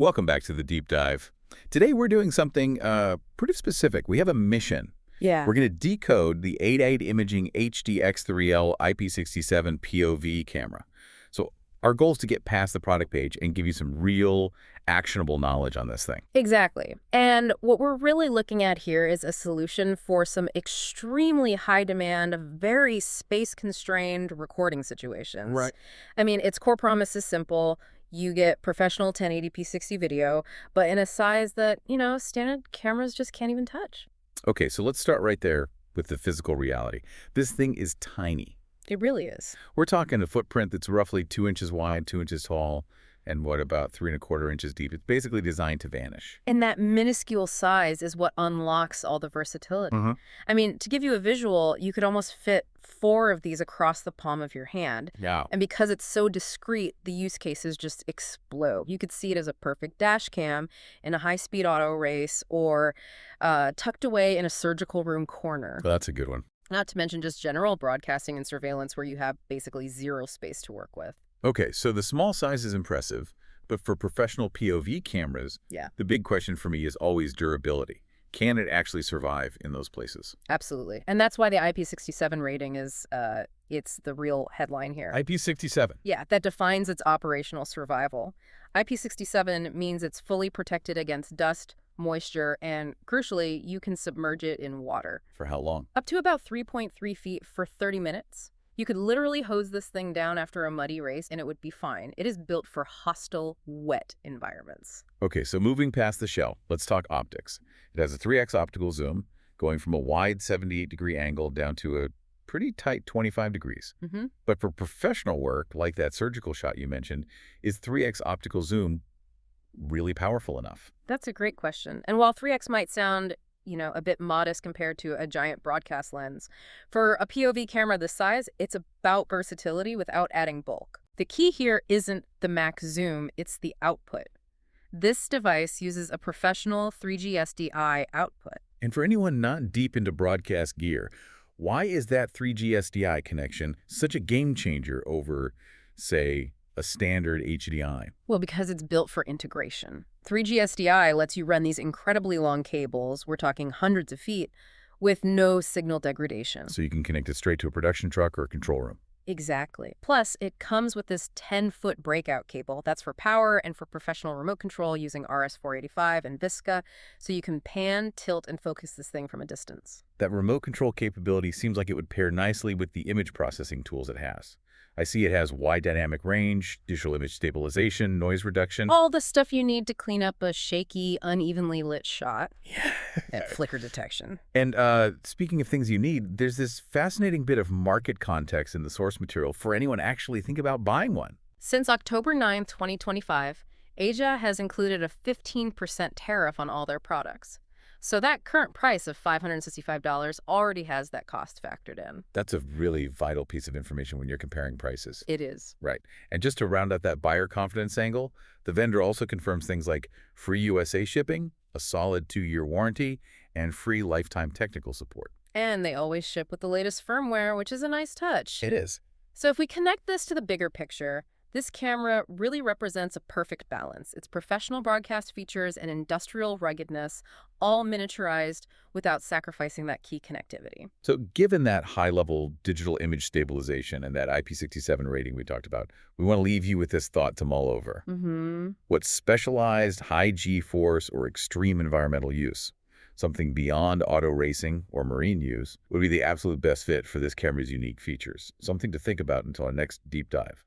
Welcome back to the deep dive. Today we're doing something pretty specific. We have a mission. Yeah. We're going to decode the AIDA Imaging HD-X3L IP67 POV camera. So our goal is to get past the product page and give you some real actionable knowledge on this thing. Exactly. And what we're really looking at here is a solution for some extremely high demand, very space-constrained recording situations. Right. I mean, its core promise is simple. You get professional 1080p 60 video, but in a size that, standard cameras just can't even touch. Okay, so let's start right there with the physical reality. This thing is tiny. It really is. We're talking a footprint that's roughly 2 inches wide, 2 inches tall, and about 3¼ inches deep. It's basically designed to vanish. And that minuscule size is what unlocks all the versatility. I mean, to give you a visual, you could almost fit 4 of these across the palm of your hand. Yeah. And because it's so discreet, the use cases just explode. You could see it as a perfect dash cam in a high-speed auto race or tucked away in a surgical room corner. Well, that's a good one. Not to mention just general broadcasting and surveillance where you have basically zero space to work with. Okay, so the small size is impressive, but for professional POV cameras, the big question for me is always durability. Can it actually survive in those places? Absolutely. And that's why the IP67 rating is, it's the real headline here. IP67? Yeah, that defines its operational survival. IP67 means it's fully protected against dust, moisture, and crucially, you can submerge it in water. For how long? Up to about 3.3 feet for 30 minutes. You could literally hose this thing down after a muddy race and it would be fine. It is built for hostile, wet environments. Okay, so moving past the shell, let's talk optics. It has a 3x optical zoom, going from a wide 78-degree angle down to a pretty tight 25 degrees. But for professional work, like that surgical shot you mentioned, is 3x optical zoom really powerful enough? That's a great question. And while 3x might sound a bit modest compared to a giant broadcast lens, for a POV camera this size, it's about versatility without adding bulk. The key here isn't the max zoom, it's the output. This device uses a professional 3G SDI output. And for anyone not deep into broadcast gear, why is that 3G SDI connection such a game changer over, say, a standard HDMI? Well, because it's built for integration. 3G SDI lets you run these incredibly long cables, we're talking hundreds of feet, with no signal degradation. So you can connect it straight to a production truck or a control room. Exactly. Plus, it comes with this 10-foot breakout cable. That's for power and for professional remote control using RS-485 and Visca, so you can pan, tilt, and focus this thing from a distance. That remote control capability seems like it would pair nicely with the image processing tools it has. I see it has wide dynamic range, digital image stabilization, noise reduction. All the stuff you need to clean up a shaky, unevenly lit shot. Yeah. And flicker detection. And speaking of things you need, there's this fascinating bit of market context in the source material for anyone actually think about buying one. Since October 9th, 2025, AIDA has included a 15% tariff on all their products. So that current price of $565 already has that cost factored in. That's a really vital piece of information when you're comparing prices. It is. Right. And just to round out that buyer confidence angle, the vendor also confirms things like free USA shipping, a solid 2-year warranty, and free lifetime technical support. And they always ship with the latest firmware, which is a nice touch. It is. So if we connect this to the bigger picture, this camera really represents a perfect balance. Its professional broadcast features and industrial ruggedness, all miniaturized without sacrificing that key connectivity. So given that high-level digital image stabilization and that IP67 rating we talked about, we want to leave you with this thought to mull over. What specialized high G-force or extreme environmental use, something beyond auto racing or marine use, would be the absolute best fit for this camera's unique features? Something to think about until our next deep dive.